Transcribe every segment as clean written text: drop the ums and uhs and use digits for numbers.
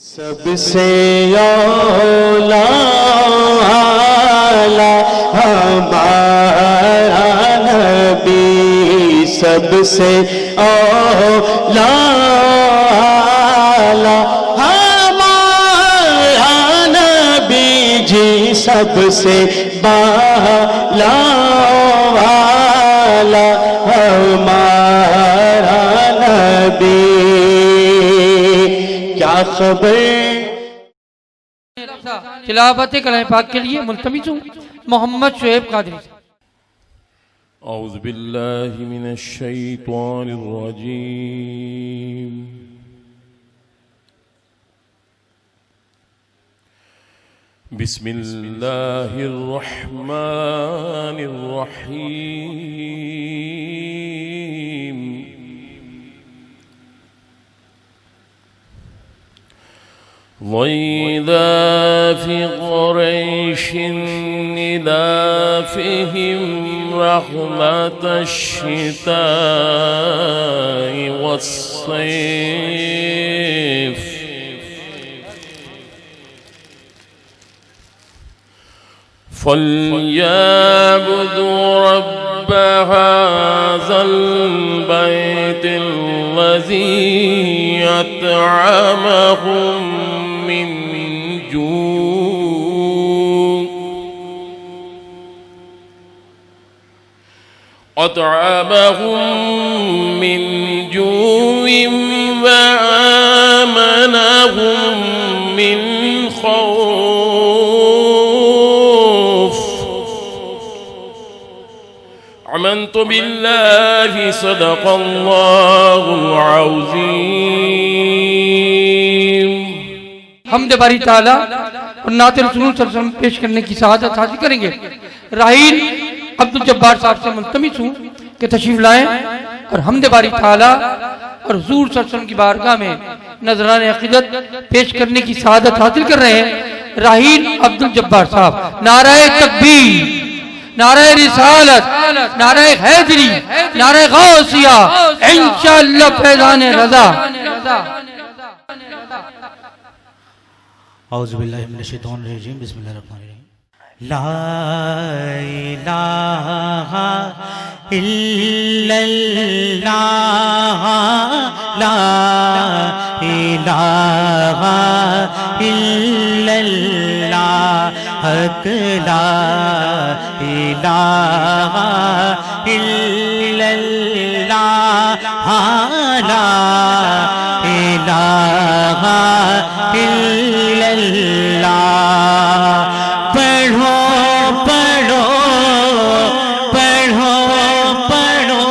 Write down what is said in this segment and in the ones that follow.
سب سے اولا ہمارا نبی، سب سے اولا ہمارا نبی جی، سب سے بالا والا ہمارا نبی، کیا خبر۔ تلاوت کلام پاک کے لیے ملتمس ہوں محمد شعیب قادری۔ اعوذ باللہ من الشیطان الرجیم، بسم اللہ الرحمن الرحیم، وَإِلَافِ قُرَيْشٍ إِلَافِهِمْ رَحْلَةَ الشِّتَاءِ وَالصَّيْفِ، فَلْيَعْبُدُوا رَبَّ هَذَا الْبَيْتِ الَّذِي أَطْعَمَهُم من جوع، أطعمهم من جوع وآمنهم من خوف، آمنت بالله صدق الله العظيم۔ حمد باری تعالیٰ اور نعت رسول صلی اللہ علیہ وسلم پیش کرنے کی سعادت حاصل کریں گے۔ راحیل عبدالجبار صاحب سے ملتمس ہوں کہ تشریف لائیں اور حمد باری تعالیٰ اور حضور صلی اللہ علیہ وسلم کی بارگاہ میں نذران عقیدت پیش کرنے کی سعادت حاصل کر رہے ہیں۔ راحیل عبدالجبار صاحب، نعرہ تکبیر، نعرہ رسالت، نعرہ حیدری، نعرہ غوثیہ، انشاءاللہ فیضان رضا۔ اعوذ باللہ من الشیطان الرجیم، بسم اللہ الرحمن الرحیم۔ لا الہ الا اللہ، لا الہ الا اللہ، حق لا الہ الا اللہ، لا الہ الا اللہ۔ پڑھو پڑھو پڑھو پڑھو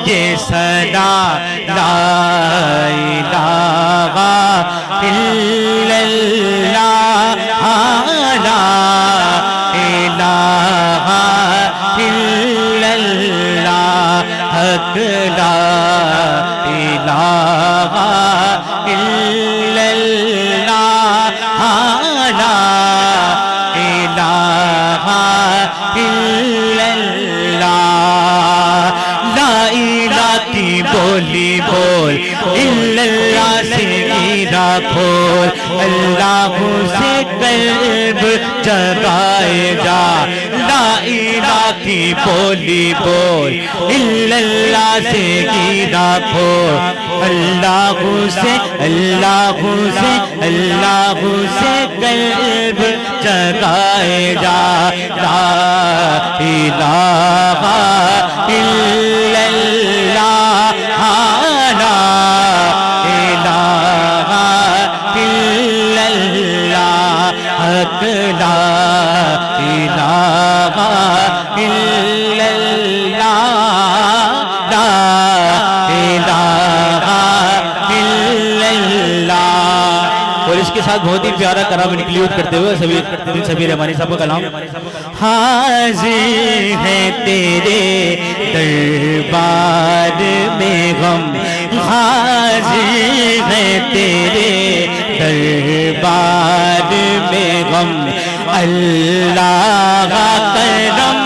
یہ صدا لا الہ الا اللہ، لا الہ الا اللہ، حق لا الہ الا اللہ، لا الہ الا اللہ۔ لا الہ کی بولی بول، الا اللہ سے میرا کھول، اللہ سے قلب جگائے جا۔ لا الہ کی بولی بول، الا اللہ سے گیرا کھول، اللہ سے اللہ سے اللہ سے قلب جگائے جا۔ لا الہ الا اللہ، لا الہ الا اللہ، حق لا الہ الا اللہ، لا الہ الا اللہ۔ اور اس کے ساتھ بہت ہی پیارا کرام انکلیوڈ کرتے ہوئے سبیر رحمانی صاحب کا کلام۔ حاضر ہے تیرے دربار میں غم، حاضر ہے تیرے دربار میں غم، اللہ کرم،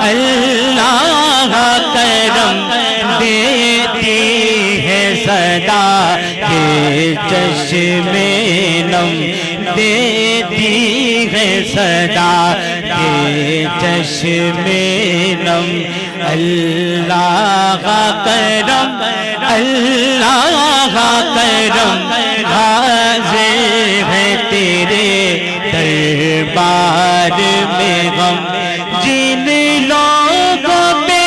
اللہ کرم دیتی ہے صدا کے چشم چشم نم دیتی ہے صدا کے چشم نم اللہ کا کرم اللہ کا کرم حاضر ہے تیرے دربار میں غم جن لوگوں پہ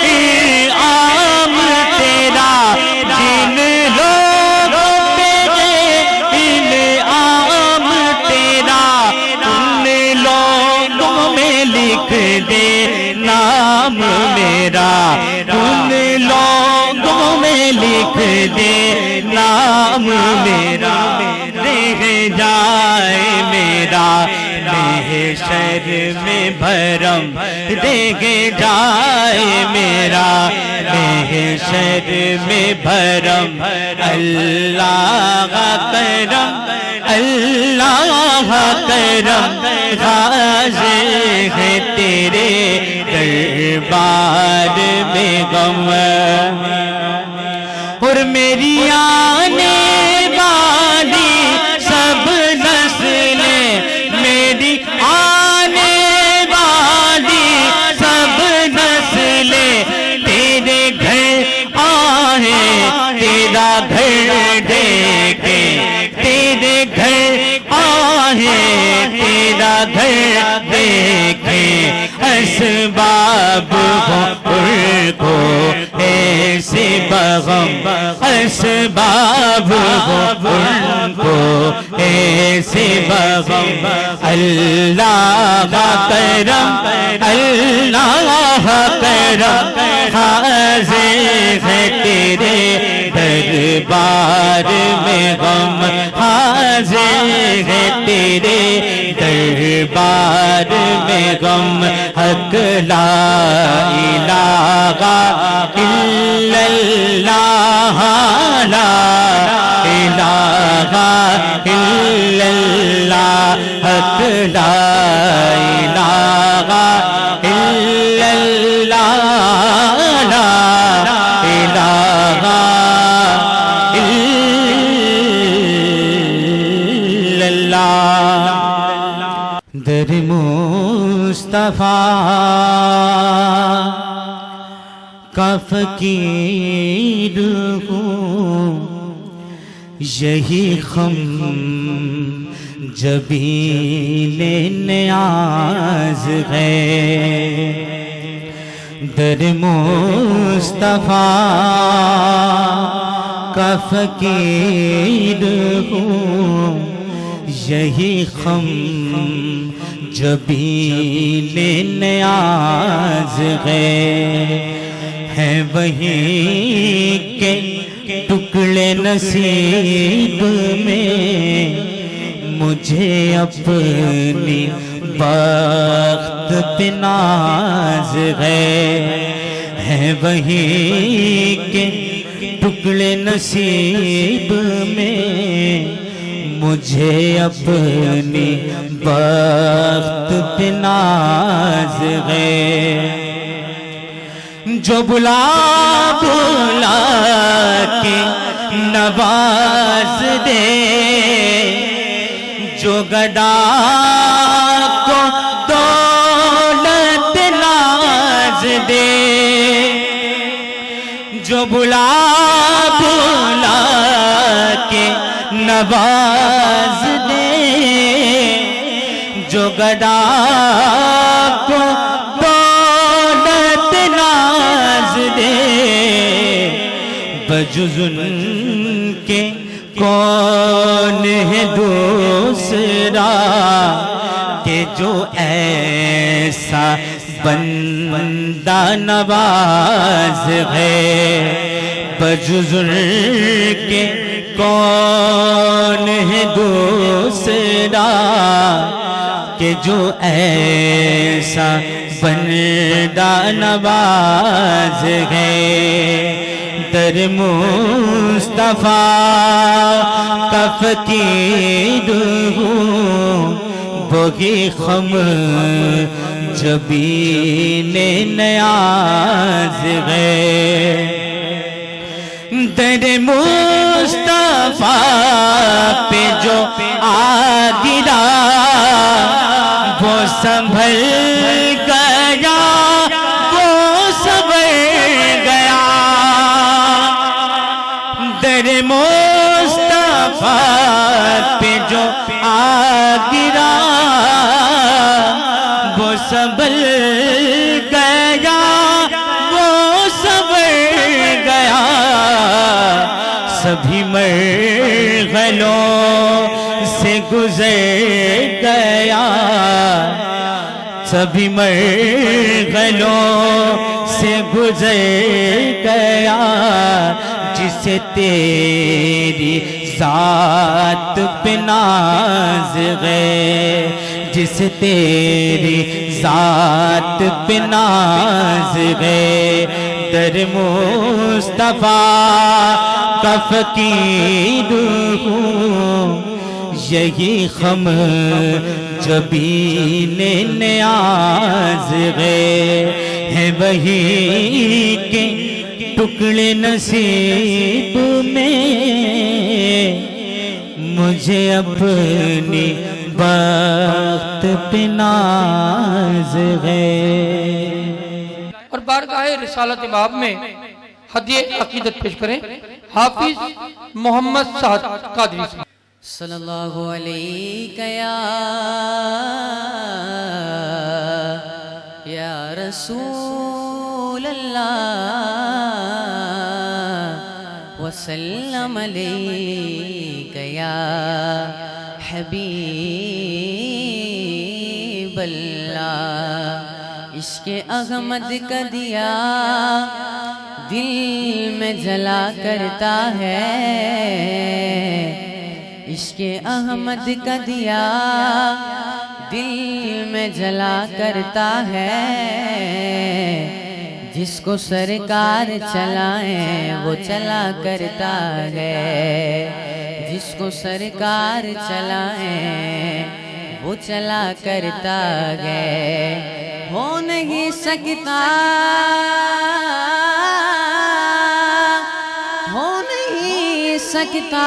انعام تیرا جن لوگوں پہ انعام تیرا ان لوگوں میں لکھ دے نام میرا ان لوگوں میں لکھ دے نام میرا رہ جائے میرا محشر میں بھرم رہ جائے میرا محشر میں بھرم اللہ کا کرم اللہ کا کرم حاضر ہے تیرے دربار میں غم اور میری آنے والی سب نسلیں میری آنے والی سب نسلیں تیرے گھر آئیں تیرا گھر دیکھیں تیرے گھر آئیں تیرا گھر دیکھیں اسباب ہو ان کو ایسے بغم اسباب ہو ان کو ایسے بغم اللہ کا کرم اللہ کا کرم حاضر ہے تیرے دربار میں غم حاضر ہے تیرے دربار میں غم حق لا الہ الا اللہ لا الہ الا اللہ حق لا الہ الا اللہ لا الہ الا اللہ در مصطفیٰ کا فقیر ہوں یہی خم جبین نیاز ہے در مصطفیٰ کا فقیر ہوں یہی خم جبین نیاز ہے وہیں کے ٹکڑے نصیب میں مجھے اپنی بخت پہ ناز ہے وہیں کے ٹکڑے نصیب میں مجھے اپنی بخت پہ ناز ہے جو بلا بلا کے نواز دے جو گدا کو دولت ناز دے جو بلا بلا کے نواز دے جو گدا کو دولت ناز دے بجز ان کے کون ہے دوسرا کہ جو ایسا بندہ نواز ہے بجز ان کے کون ہے دوسرا کہ جو ایسا بندہ نواز ہے در مصطفیٰ کا فقیر ہوں وہی خم جبین نیاز ہے در مصطفیٰ پہ جو آ گرا وہ سنبھل گیا، وہ سنبھل گیا۔ در مصطفیٰ پہ جو آ گرا وہ سنبھل گیا، وہ سنبھل گیا۔ سبھی مرحلوں سے گزر گیا، سبھی مرحلوں سے گزر گیا۔ جسے تیری ذات پہ ناز ہے، جسے تیری ذات پہ ناز ہے، در مصطفیٰ کا فقیر ہوں، یہی خم جبین نیاز ہے وہی کے ٹکڑے نصیب میں، مجھے اپنی وقت پہ ناز ہے۔ اور بارگاہ رسالت باب میں ہدیہ عقیدت پیش کریں حافظ محمد سعد قادری سے۔ صلی اللہ علیہ یا رسول اللہ وسلم علیک یا حبیب اللہ۔ عشق احمد کا دیا دل میں جلا کرتا ہے، عشق احمد کا دیا دل میں جلا کرتا ہے۔ جس کو سرکار چلائیں وہ چلا کرتا ہے، جس کو سرکار چلائیں وہ چلا کرتا ہے۔ ہو نہیں سکتا، ہو نہیں سکتا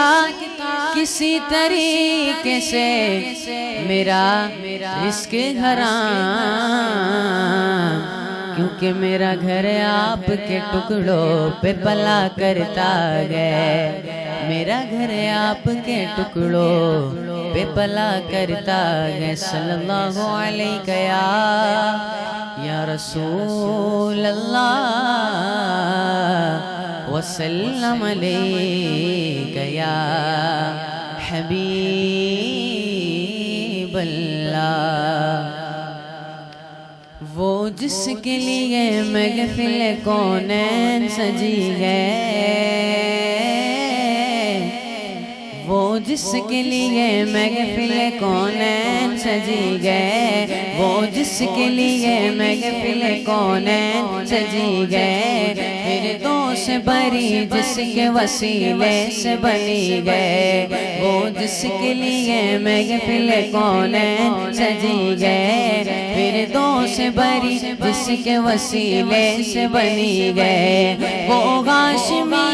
کسی طریقے سے میرا رزق حرام، کیونکہ میرا گھر آپ کے ٹکڑوں پہ پلا کرتا ہے، میرا گھر آپ کے ٹکڑوں پہ پلا کرتا ہے۔ صلی اللہ علیہ یا رسول اللہ وسلم علیک یا حبیب اللہ۔ وہ جس کے لیے محفل کونین سجی ہے، وہ جس کے لیے محفل کونین سجی گئے، وہ جس کے لیے محفل کونین سجی گئے، پھر دو سے بری جس کے وسیلے سے بنی گئے، وہ جس کے لیے محفل کونین سجی گئے، پھر دو سے بری جس کے وسیلے سے بنی گئے، وہ غاشمی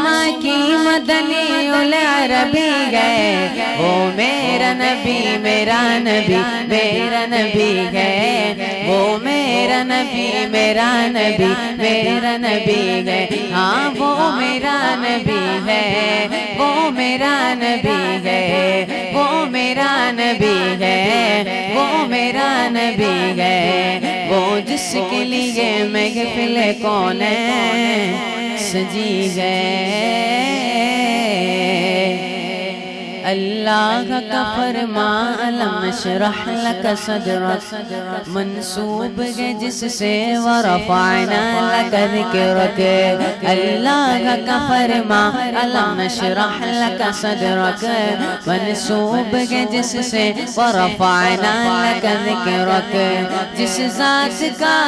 مکی مدنی العربی گئے، وہ میرا نبی میرا نبی میرا نبی گئے، وہ میرا نبی میرا نبی میرا نبی گئے، ہاں وہ میرا نبی ہے، وہ میرا نبی ہے، وہ میرا نبی ہے، وہ میرا نبی ہے، وہ جس کے لیے محفل کونین سجی گئے۔ اللہ کا فرمان علم شرح لک صدرک منصوب ہے جس سے ورفعنا لک ذکرک، اللہ کا فرمان علم شرح لک صدرک منصوب ہے جس سے ورفعنا لک ذکرک، جس ذات کا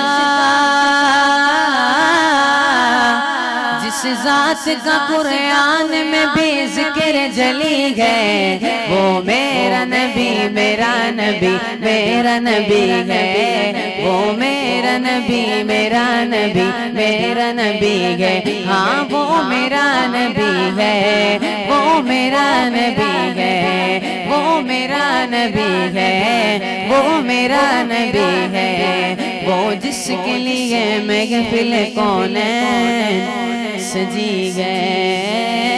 جس ذات کا قرآن میں بھی ذکر جلی ہے، وہ میرا نبی میرا نبی میرا نبی ہے، وہ میرا نبی میرا نبی میرا نبی ہے ہاں وہ میرا نبی ہے وہ میرا نبی ہے وہ میرا نبی ہے وہ میرا نبی ہے وہ جس کے لیے محفل کونین سجی گئے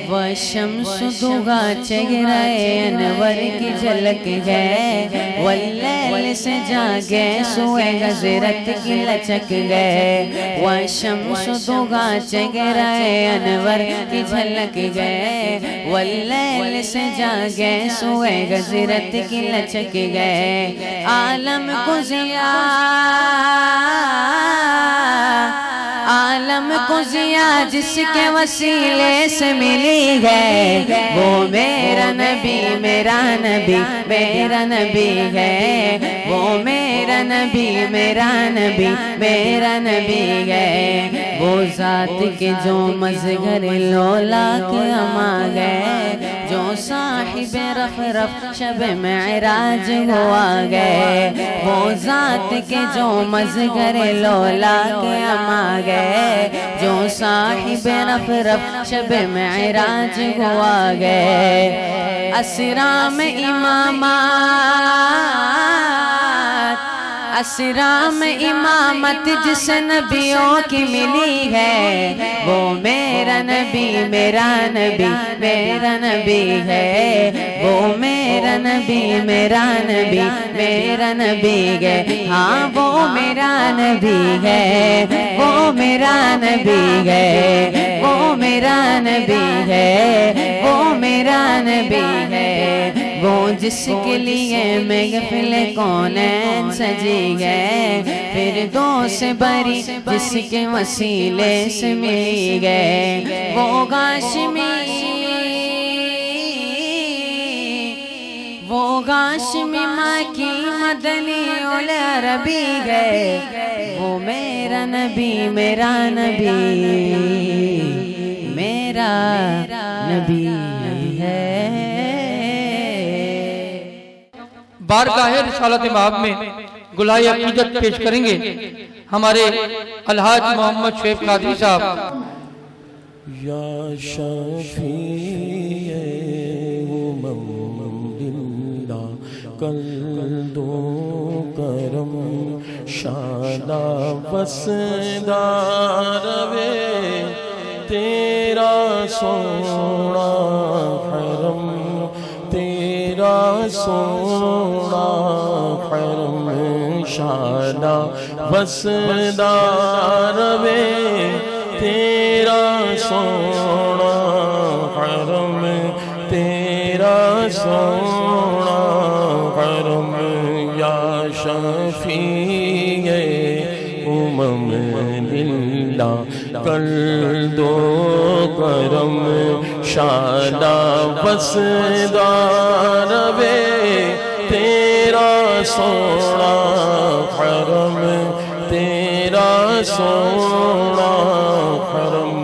وہ شمس دغا چہرہ انور کی جھلک ہے واللیل سے جاگے سوئے حضرت کی لچک گئے وہ شمس دغا چہرہ انور کی جھلک گئے واللیل سے جاگے سوئے حضرت کی لچک گئے عالم کو ضیا عالم کو ضیا جس کے وسیلے سے ملی ہے وہ میرا نبی میرا نبی میرا نبی ہے وہ میرا نبی میرا نبی میرا نبی ہے وہ ذات کے جو مظہر لولا کے اما گئے جو صاحب رف رف شب معراج ہوا گئے وہ ذات کے جو مظہر لولا کے اما گئے جو صاحب رف رف شب معراج ہوا گئے اسرا میں امامات اسرا میں امامت جس نبیوں کی ملی ہے وہ میرا نبی میرا نبی میرا نبی ہے وہ میرا نبی میرا نبی میرا نبی ہے ہاں وہ میرا نبی ہے وہ میرا نبی ہے وہ میرا نبی ہے وہ میرا نبی ہے وہ جس کے لیے محفل کونین سجی گئے فردوس بری جس کے وسیلے سے ملی گئے وہ غاشمی ماں کی مدنی العربی ہے وہ میرا نبی میرا نبی میرا نبی ہے بارگاہ رسالت مآب میں گلائے عقیدت پیش کریں گے ہمارے الحاج محمد شعیب قادری صاحب یا شفیع امم کل دو کرم شادہ وسدار وے تیرا سونا حرم تیرا سونا حرم شادہ وسدار وے تیرا سونا حرم تیرا سونا حرم یا شفیع امم للہ کر دو کرم شادہ وسدار وے تیرا سونا حرم تیرا سونا حرم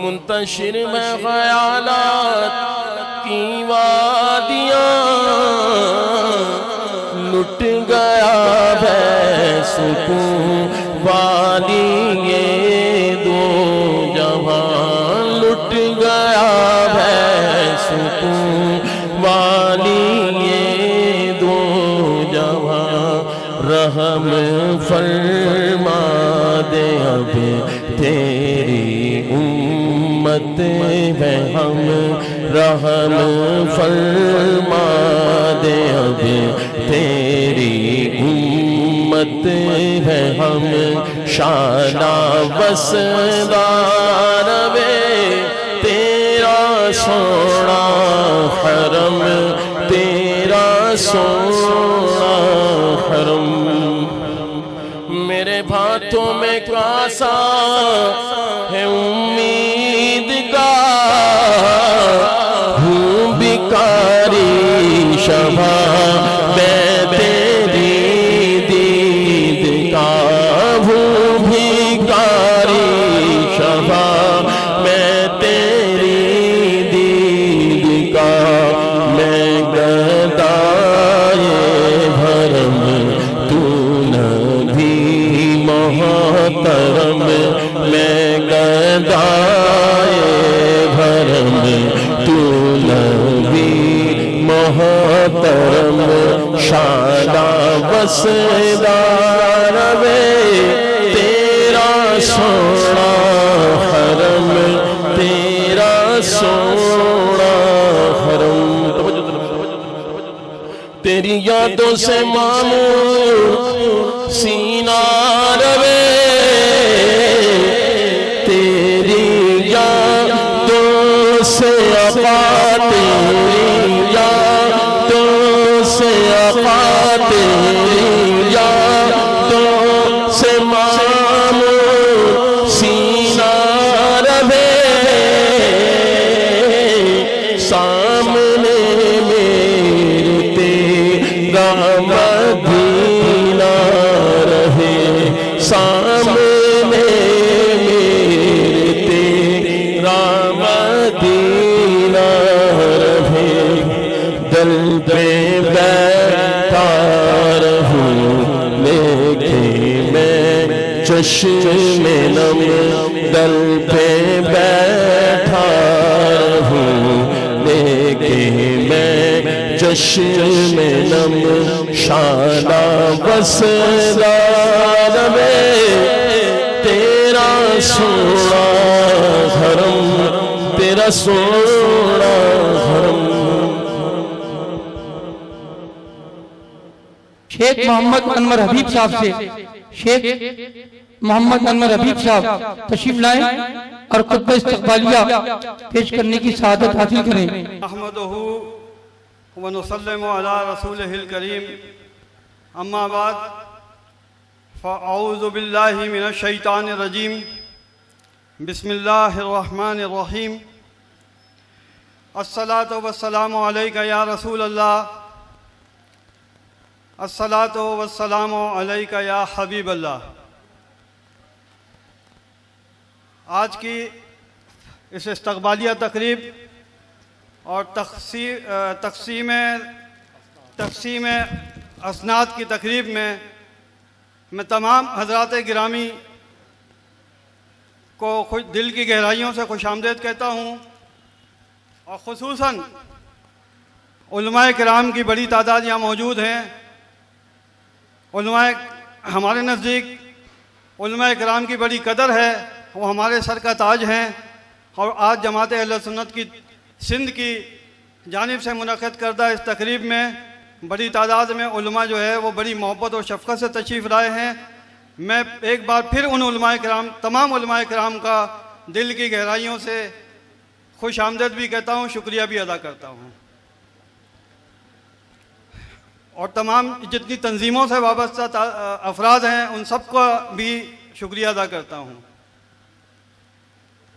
منتشر میں خیالات کی وادیاں لٹ گیا ہے سکون والی یہ دو جہاں لٹ گیا ہے سکون والی یہ دو جہاں رحم فرما دے اب تیری امت ہے ہم رحم فرما دے اب تیری امت ہے ہم شانہ وسدار وے تیرا سونا حرم تیرا سونا حرم میرے ہاتھوں میں کاسا ہے امید کا ہوں بیکاری شبہ میں تیری دید کا ہوں بیکاری شبہ میں تیری دید کا میں گدائے محترم میں گدائے بھرم تو نبی محترم شادا بسدار تیرا سونا حرم تیرا سونا حرم تیری یادوں سے مامور سینہ روے تیری یادوں سے آقا تیری یادوں سے آقا تیری یادوں سے مامور سینہ روے سامنے مدینہ رہے سامنے میرے تیرا مدینہ رہے دل پہ بیٹھا رہوں لیکن میں چشم نم دل پہ بیٹھا رہوں لیکن میں چشم نم شانہ بسدار میں تیرا سونا دھرم تیرا سونا دھرم شیخ محمد انور حبیب صاحب سے شیخ محمد انور حبیب صاحب تشریف لائیں اور خطبہ استقبالیہ پیش کرنے کی سعادت حاصل کریں. احمدہ ونسلم علی رسولہ الکریم اما بعد فاعوذ باللہ من الشیطان الرجیم بسم اللہ الرحمن الرحیم الصلاة والسلام علیکہ یا رسول اللہ الصلاة والسلام علیکہ یا حبیب اللہ. آج کی اس استقبالیہ تقریب اور تقسیم اسناد کی تقریب میں تمام حضرات گرامی کو دل کی گہرائیوں سے خوش آمدید کہتا ہوں اور خصوصاً علماء کرام کی بڑی تعداد یہاں موجود ہیں. علماء ہمارے نزدیک علماء کرام کی بڑی قدر ہے, وہ ہمارے سر کا تاج ہیں اور آج جماعت اہل سنت کی سندھ کی جانب سے منعقد کردہ اس تقریب میں بڑی تعداد میں علماء جو ہے وہ بڑی محبت اور شفقت سے تشریف لائے ہیں. میں ایک بار پھر ان علماء کرام تمام علماء کرام کا دل کی گہرائیوں سے خوش آمدید بھی کہتا ہوں, شکریہ بھی ادا کرتا ہوں اور تمام جتنی تنظیموں سے وابستہ افراد ہیں ان سب کا بھی شکریہ ادا کرتا ہوں.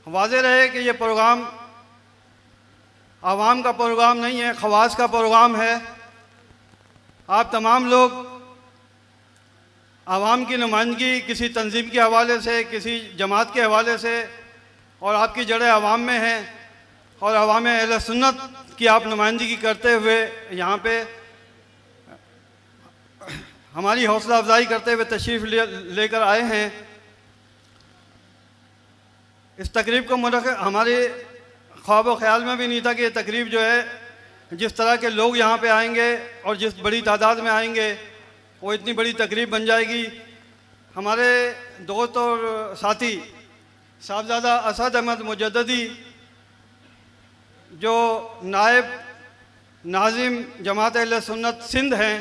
واضح رہے کہ یہ پروگرام عوام کا پروگرام نہیں ہے, خواص کا پروگرام ہے. آپ تمام لوگ عوام کی نمائندگی کسی تنظیم کے حوالے سے, کسی جماعت کے حوالے سے, اور آپ کی جڑیں عوام میں ہیں اور عوام اہل سنت کی آپ نمائندگی کرتے ہوئے یہاں پہ ہماری حوصلہ افزائی کرتے ہوئے تشریف لے کر آئے ہیں. اس تقریب کو ہمارے خواب و خیال میں بھی نہیں تھا کہ یہ تقریب جو ہے جس طرح کے لوگ یہاں پہ آئیں گے اور جس بڑی تعداد میں آئیں گے وہ اتنی بڑی تقریب بن جائے گی. ہمارے دوست اور ساتھی صاحبزادہ اسد احمد مجددی جو نائب ناظم جماعت اہل سنت سندھ ہیں,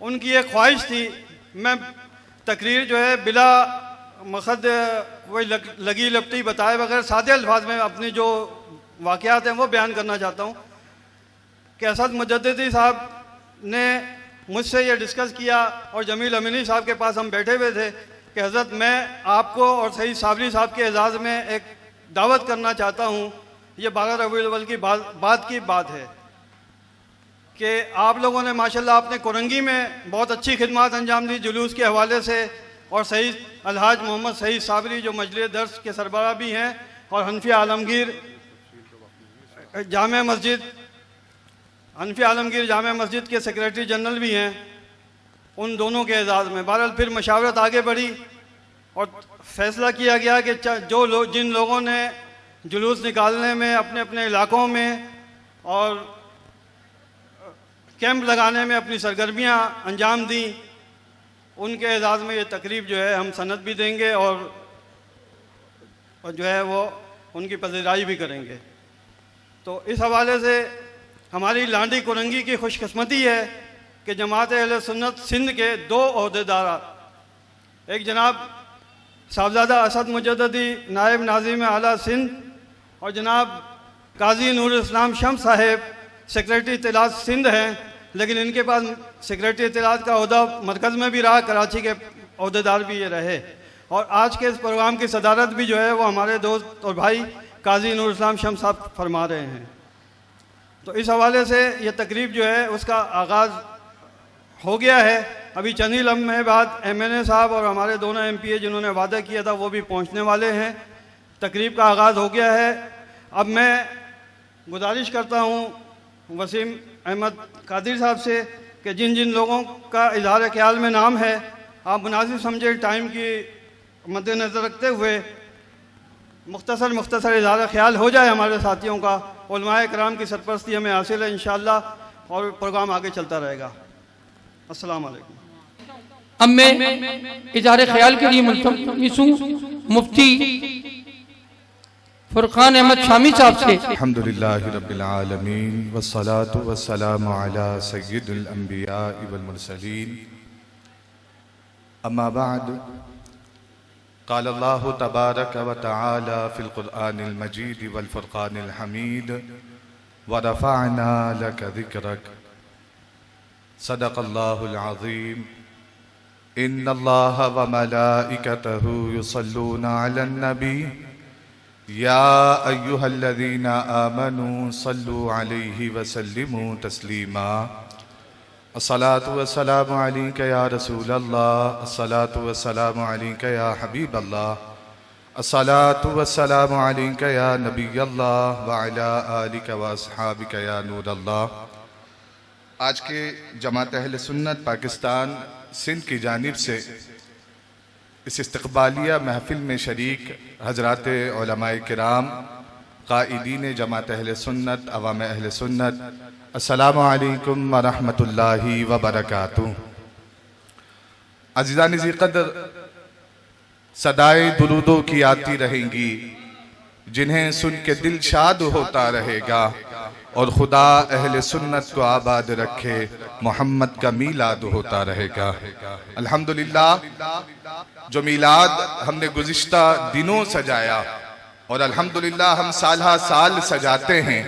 ان کی ایک خواہش تھی میں تقریر جو ہے بلا مقصد کوئی لگی لپٹی بتائے بغیر سادے الفاظ میں اپنی جو واقعات ہیں وہ بیان کرنا چاہتا ہوں کہ اسد مجددی صاحب نے مجھ سے یہ ڈسکس کیا اور جمیل امینی صاحب کے پاس ہم بیٹھے ہوئے تھے کہ حضرت میں آپ کو اور سعید صابری صاحب کے اعزاز میں ایک دعوت کرنا چاہتا ہوں. یہ 12 ربیع الاول کی بات ہے کہ آپ لوگوں نے ماشاءاللہ اپنے کورنگی میں بہت اچھی خدمات انجام دی جلوس کے حوالے سے, اور سعید الحاج محمد سعید صابری جو مجلس درس کے سربراہ بھی ہیں اور حنفی عالمگیر جامع مسجد کے سیکریٹری جنرل بھی ہیں, ان دونوں کے اعزاز میں. بہرحال پھر مشاورت آگے بڑھی اور فیصلہ کیا گیا کہ جن لوگوں نے جلوس نکالنے میں اپنے اپنے علاقوں میں اور کیمپ لگانے میں اپنی سرگرمیاں انجام دیں، ان کے اعزاز میں یہ تقریب جو ہے ہم سند بھی دیں گے اور جو ہے وہ ان کی پذیرائی بھی کریں گے۔ تو اس حوالے سے ہماری لانڈی کورنگی کی خوش قسمتی ہے کہ جماعت اہل سنت سندھ کے 2 عہدیدار، ایک جناب صاحبزادہ اسد مجددی نائب ناظم اعلیٰ سندھ اور جناب قاضی نور اسلام شمس صاحب سیکریٹری اطلاعات سندھ ہیں، لیکن ان کے پاس سیکریٹری اطلاعات کا عہدہ مرکز میں بھی رہا، کراچی کے عہدیدار بھی یہ رہے، اور آج کے اس پروگرام کی صدارت بھی جو ہے وہ ہمارے دوست اور بھائی قاضی نور اسلام شمس صاحب فرما رہے ہیں۔ تو اس حوالے سے یہ تقریب جو ہے اس کا آغاز ہو گیا ہے۔ ابھی چند ہی لمحے بعد MNA صاحب اور ہمارے دونوں MPA جنہوں نے وعدہ کیا تھا وہ بھی پہنچنے والے ہیں۔ تقریب کا آغاز ہو گیا ہے۔ اب میں گزارش کرتا ہوں وسیم احمد قادری صاحب سے کہ جن جن لوگوں کا اظہار خیال میں نام ہے آپ مناسب سمجھے ٹائم کی مد نظر رکھتے ہوئے مختصر اظہار خیال ہو جائے ہمارے ساتھیوں کا۔ علماء کرام کی سرپرستی ہمیں حاصل ہے انشاءاللہ اور پروگرام آگے چلتا رہے گا۔ السلام علیکم۔ اب میں اظہار خیال کے لیے ملتمس ہوں مفتی فرقان احمد شامی صاحب سے۔ الحمدللہ رب العالمین والصلاة والسلام علی سید الانبیاء والمرسلین، اما بعد، قال اللہ تبارک و تعالی فی القرآن المجید والفرقان الحمید ورفعنا لک ذکرک، صدق اللہ العظیم۔ ان اللہ وملائکتہ یصلون علی النبی یا ایہا الذین آمنوا صلوا علیہ وسلموا تسلیما۔ الصلاة والسلام علیک یا رسول اللہ، الصلاة والسلام علیک یا حبیب اللہ، الصلاة والسلام علیک یا نبی اللہ وعلی آلک واصحابک یا نور اللہ۔ آج کے جماعت اہل سنت پاکستان سندھ کی جانب سے اس استقبالیہ محفل میں شریک حضرات علماء کرام، قائدین جماعت اہل سنت، عوام اہل سنت، السلام علیکم ورحمۃ اللہ وبرکاتہ۔ عزیزان ذی قدر، صدائے درودوں کی آتی رہیں گی جنہیں سن کے دل شاد ہوتا رہے گا، اور خدا اہل سنت کو آباد رکھے، محمد کا میلاد ہوتا رہے گا۔ الحمدللہ جو میلاد ہم نے گزشتہ دنوں سجایا، اور الحمدللہ ہم سالہ سال سجاتے ہیں،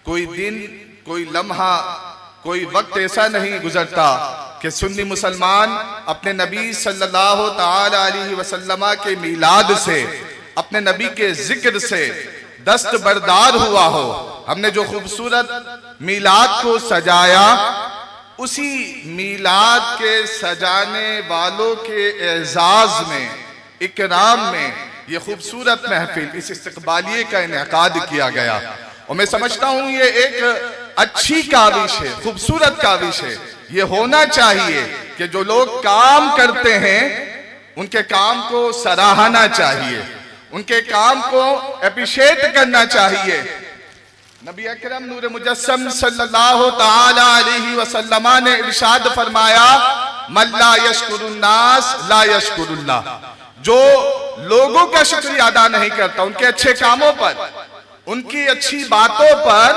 کوئی دن، کوئی لمحہ، کوئی وقت ایسا نہیں گزرتا کہ سنی مسلمان اپنے نبی صلی اللہ تعالی علیہ وسلم کے میلاد سے، اپنے نبی کے ذکر سے دست بردار ہوا ہو۔ ہم نے جو خوبصورت میلاد کو سجایا، اسی میلاد کے سجانے والوں کے اعزاز میں، اکرام میں یہ خوبصورت محفل، اس استقبالیے کا انعقاد کیا گیا، اور میں سمجھتا ہوں یہ ایک اچھی کاوش ہے، خوبصورت کاوش ہے۔ یہ ہونا چاہیے کہ جو لوگ کام کرتے ہیں ان کے کام کو سراہنا چاہیے، ان کے کام کو اپریشیٹ کرنا چاہیے۔ نبی اکرم نور مجسم صلی اللہ تعالی علیہ وسلم نے ارشاد فرمایا، من لا یشکر الناس لا یشکر اللہ۔ جو لوگوں کا شکریہ ادا نہیں کرتا، ان کے اچھے کاموں پر، ان کی اچھی باتوں پر،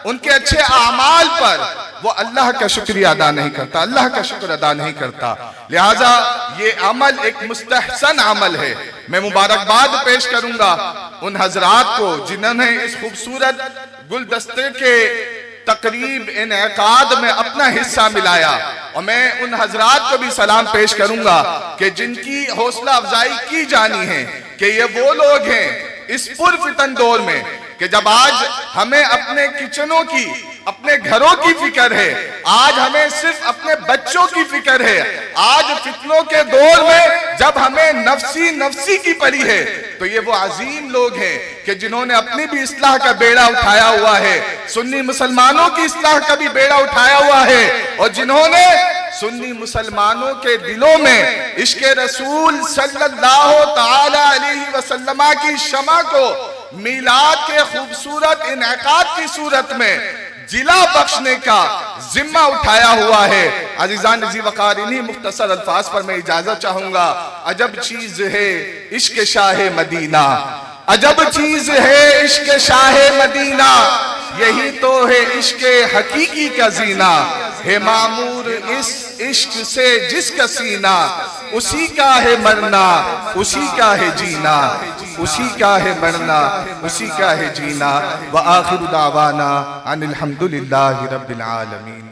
ان کے اچھے اعمال پر، وہ اللہ کا شکریہ ادا نہیں کرتا، اللہ کا شکر ادا نہیں کرتا۔ لہٰذا یہ عمل ایک مستحسن عمل ہے۔ میں مبارکباد پیش کروں گا ان حضرات کو جنہوں نے اس خوبصورت گلدستے کے تقریب انعقاد میں اپنا حصہ ملایا، اور میں ان حضرات کو بھی سلام پیش کروں گا کہ جن کی حوصلہ افزائی کی جانی ہے کہ یہ وہ لوگ ہیں اس پرفتن دور میں کہ جب آج ہمیں اپنے کچنوں کی، اپنے گھروں کی فکر ہے، آج ہمیں صرف اپنے بچوں کی فکر ہے، آج فتنوں کے دور میں جب ہمیں نفسی کی پڑی ہے، تو یہ وہ عظیم لوگ ہیں کہ جنہوں نے اپنی بھی اصلاح کا بیڑا اٹھایا ہوا ہے، سنی مسلمانوں کی اصلاح کا بھی بیڑا اٹھایا ہوا ہے، اور جنہوں نے سنی مسلمانوں کے دلوں میں عشق رسول صلی اللہ تعالی علیہ وسلم کی شمع کو میلاد کے خوبصورت انعقاد کی صورت میں جلا بخشنے کا ذمہ اٹھایا ہوا ہے۔ عزیزان ذی وقار انہی مختصر الفاظ پر میں اجازت چاہوں گا۔ عجب چیز ہے عشق شاہ مدینہ، عجب چیز ہے عشق شاہ مدینہ، یہی تو ہے عشق حقیقی کا زینہ، ہے معمور اس عشق سے جس کا سینہ، اسی کا ہے مرنا اسی کا ہے جینا، اسی کا ہے مرنا اسی کا ہے جینا۔ وآخر دعوانا ان الحمدللہ رب العالمین۔